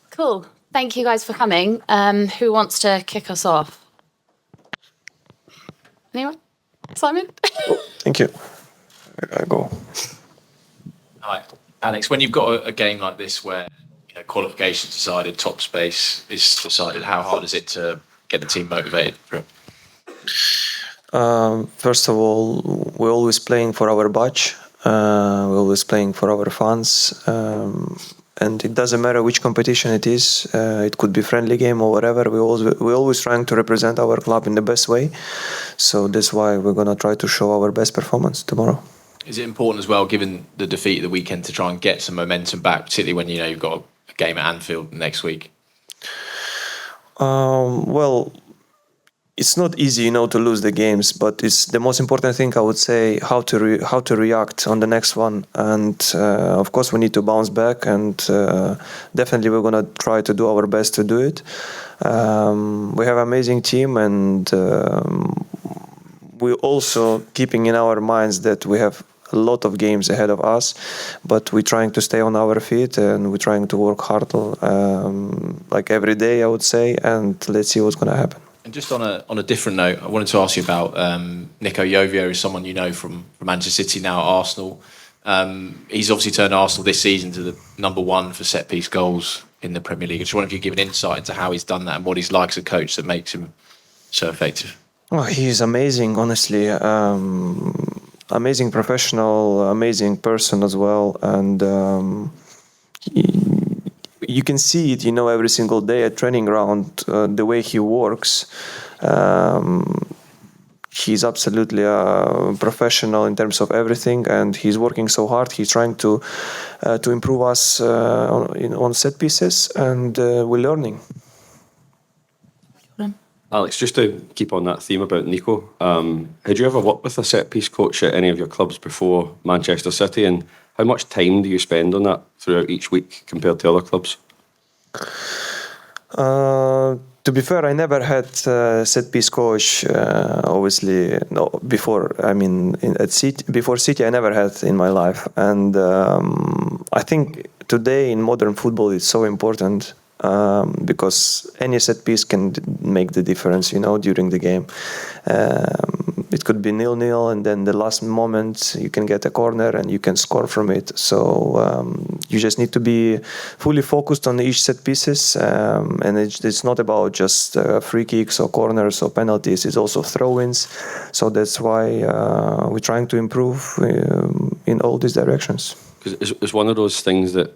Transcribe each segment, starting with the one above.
Cool. Thank you guys for coming. Who wants to kick us off? Anyone? Simon? Thank you. I go. Hi, Alex. When you've got a game like this where qualifications decided, top space is decided, how hard is it to get the team motivated for it? First of all, we're always playing for our badge. We're always playing for our fans. And it doesn't matter which competition it is. It could be friendly game or whatever. We're always trying to represent our club in the best way. So that's why we're going to try to show our best performance tomorrow. Is it important as well, given the defeat of the weekend, to try and get some momentum back, particularly when you've got a game at Anfield next week? Well, it's not easy, to lose the games, but it's the most important thing, I would say, how to react on the next one. And of course, we need to bounce back, and definitely we're gonna try to do our best to do it. We have an amazing team, and we're also keeping in our minds that we have a lot of games ahead of us, but we're trying to stay on our feet, and we're trying to work hard, like every day, I would say, and let's see what's gonna happen. And just on a different note, I wanted to ask you about Nico Jovio, is someone you know from Manchester City, now at Arsenal. He's obviously turned Arsenal this season to the number one for set-piece goals in the Premier League. I just wonder if you could give an insight into how he's done that and what he's like as a coach that makes him so effective. Oh, he's amazing, honestly. Amazing professional, amazing person as well. And you can see it, every single day at training ground, the way he works. He's absolutely a professional in terms of everything, and he's working so hard. He's trying to improve us on set pieces, and we're learning. Alex, just to keep on that theme about Nico, had you ever worked with a set-piece coach at any of your clubs before Manchester City, and how much time do you spend on that throughout each week compared to other clubs? To be fair, I never had a set-piece coach, obviously, no, before. Before City, I never had in my life. And I think today in modern football, it's so important. Because any set piece can make the difference, during the game. It could be 0-0, and then the last moment you can get a corner and you can score from it. So you just need to be fully focused on each set pieces, and it's not about just free kicks or corners or penalties. It's also throw-ins. So that's why we're trying to improve in all these directions. It's one of those things that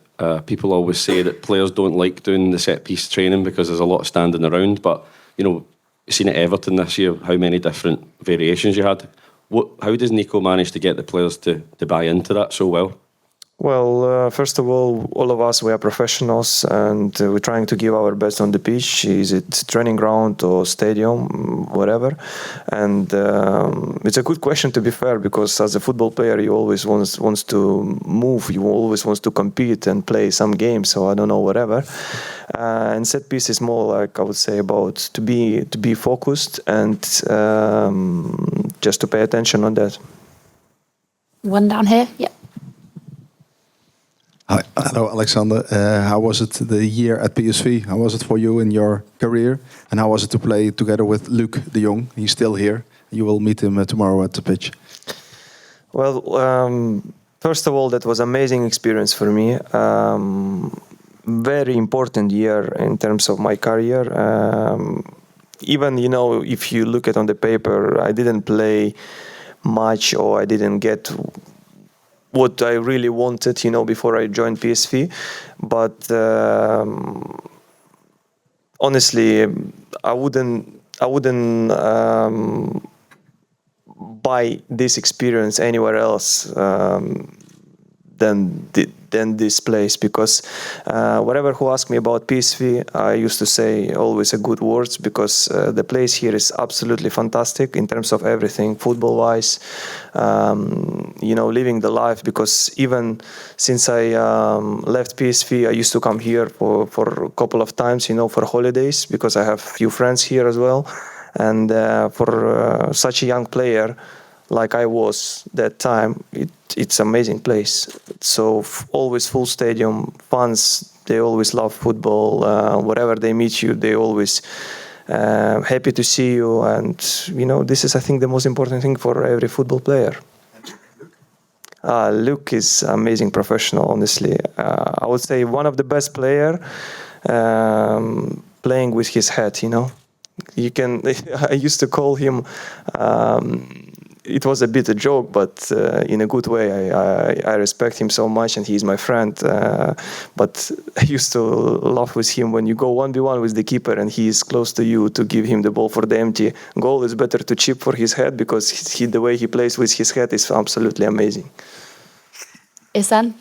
people always say that players don't like doing the set-piece training because there's a lot of standing around. But, you've seen at Everton this year how many different variations you had. How does Nico manage to get the players to buy into that so well? Well, first of all of us, we are professionals, and we're trying to give our best on the pitch. Is it training ground or stadium, whatever? And it's a good question, to be fair, because as a football player, you always wants to move. You always wants to compete and play some games. So I don't know, whatever. And set piece is more like, I would say, about to be focused and just to pay attention on that. One down here. Yeah. Hi, hello, Oleksandr. How was it the year at PSV? How was it for you in your career? And how was it to play together with Luuk De Jong? He's still here. You will meet him tomorrow at the pitch. Well, first of all, that was an amazing experience for me. Very important year in terms of my career. Even, if you look at on the paper, I didn't play much, or I didn't get what I really wanted, before I joined PSV. But honestly, I wouldn't buy this experience anywhere else than this place, because whatever who asked me about PSV, I used to say always a good words, because the place here is absolutely fantastic in terms of everything, football-wise, living the life, because even since I left PSV, I used to come here for a couple of times, for holidays, because I have few friends here as well. And for such a young player, like I was that time, it's amazing place. So always full stadium, fans, they always love football. Wherever they meet you, they always happy to see you. And, this is, I think, the most important thing for every football player. Luuk is amazing professional, honestly. I would say one of the best player playing with his head, You can. I used to call him. It was a bit a joke, but in a good way. I respect him so much, and he's my friend. But I used to laugh with him when you go 1v1 with the keeper, and he is close to you to give him the ball for the empty goal. It's better to chip for his head because the way he plays with his head is absolutely amazing. Ihsan?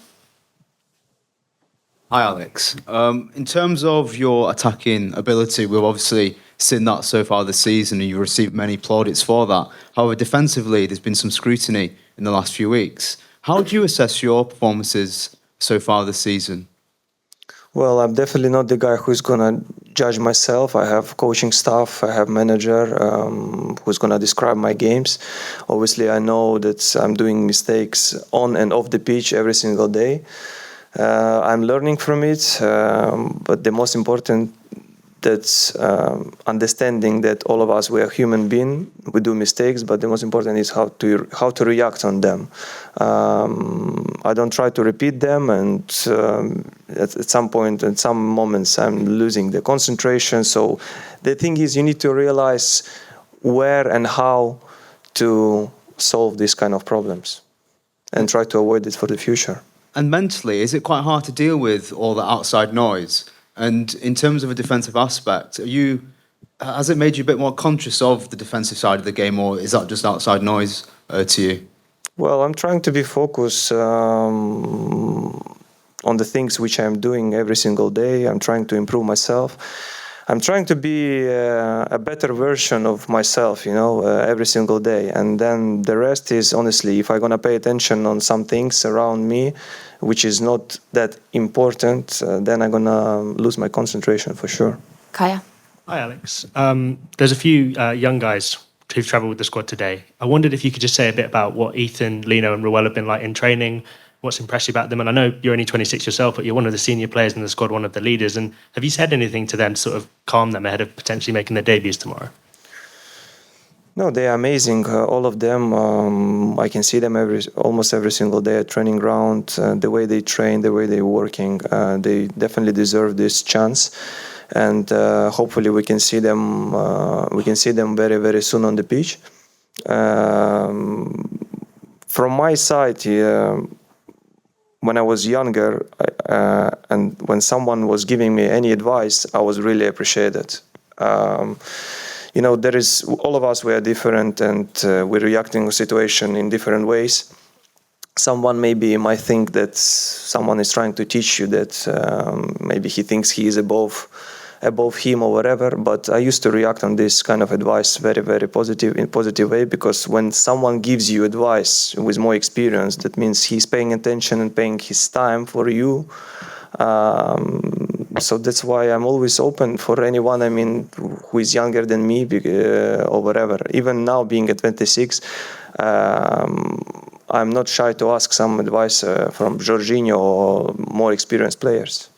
Hi, Alex. In terms of your attacking ability, we've obviously seen that so far this season, and you've received many plaudits for that. However, defensively, there's been some scrutiny in the last few weeks. How do you assess your performances so far this season? Well, I'm definitely not the guy who's gonna judge myself. I have coaching staff, I have manager who's gonna describe my games. Obviously, I know that I'm doing mistakes on and off the pitch every single day. I'm learning from it, but the most important that's understanding that all of us, we are human beings, we do mistakes, but the most important is how to react on them. I don't try to repeat them, and at some point, at some moments, I'm losing the concentration. So the thing is, you need to realize where and how to solve these kind of problems and try to avoid it for the future. And mentally, is it quite hard to deal with all the outside noise? And in terms of a defensive aspect, has it made you a bit more conscious of the defensive side of the game, or is that just outside noise to you? Well, I'm trying to be focused on the things which I'm doing every single day. I'm trying to improve myself. I'm trying to be a better version of myself, every single day. And then the rest is, honestly, if I'm going to pay attention on some things around me, which is not that important, then I'm going to lose my concentration for sure. Kaya? Hi, Alex. There's a few young guys who've travelled with the squad today. I wondered if you could just say a bit about what Ethan, Lino and Reuell have been like in training, what's impressed you about them. And I know you're only 26 yourself, but you're one of the senior players in the squad, one of the leaders. And have you said anything to them to sort of calm them ahead of potentially making their debuts tomorrow? No, they are amazing. All of them. I can see them almost every single day at training ground. The way they train, the way they're working, they definitely deserve this chance. And hopefully we can see them. We can see them very, very soon on the pitch. From my side, when I was younger, and when someone was giving me any advice, I was really appreciated. There is all of us. We are different, and we're reacting to situation in different ways. Someone maybe might think that someone is trying to teach you that maybe he thinks he is above him or whatever. But I used to react on this kind of advice very, very positive way, because when someone gives you advice with more experience, that means he's paying attention and paying his time for you. So that's why I'm always open for anyone, who is younger than me or whatever. Even now, being at 26, I'm not shy to ask some advice from Jorginho or more experienced players.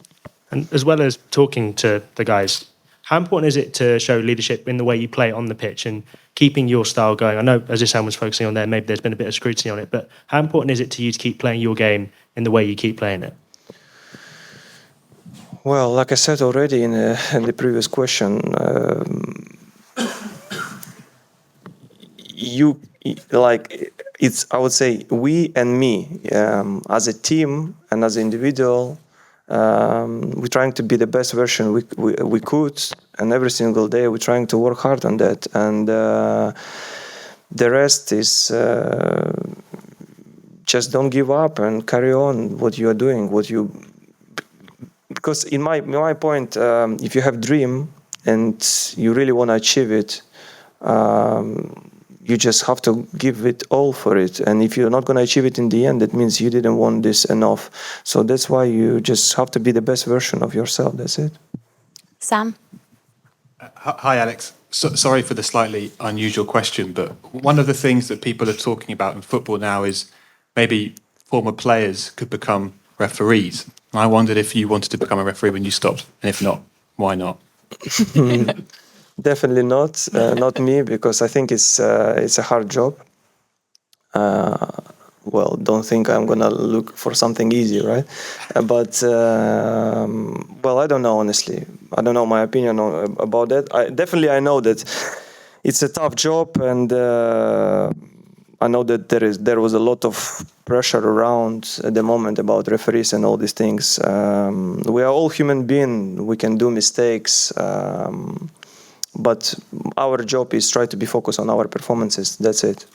And as well as talking to the guys, how important is it to show leadership in the way you play on the pitch and keeping your style going? I know, as Ihsan was focusing on there, maybe there's been a bit of scrutiny on it, but how important is it to you to keep playing your game in the way you keep playing it? Well, like I said already in the previous question, I would say we and me, as a team and as an individual, we're trying to be the best version we could, and every single day we're trying to work hard on that. And the rest is just don't give up and carry on what you are doing, because in my point, if you have dream and you really want to achieve it, you just have to give it all for it. And if you're not going to achieve it in the end, that means you didn't want this enough. So that's why you just have to be the best version of yourself. That's it. Sam? Hi, Alex. sorry for the slightly unusual question, but one of the things that people are talking about in football now is maybe former players could become referees. And I wondered if you wanted to become a referee when you stopped, and if not, why not? Definitely not. Not me, because I think it's a hard job. Well, don't think I'm gonna look for something easy, right? But well, I don't know, honestly. I don't know my opinion about that. I know that it's a tough job, and I know that there was a lot of pressure around at the moment about referees and all these things. We are all human beings. We can do mistakes, but our job is try to be focused on our performances. That's it.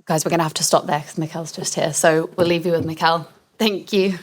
Guys, we're going to have to stop there because Mikel's just here. So we'll leave you with Mikel. Thank you.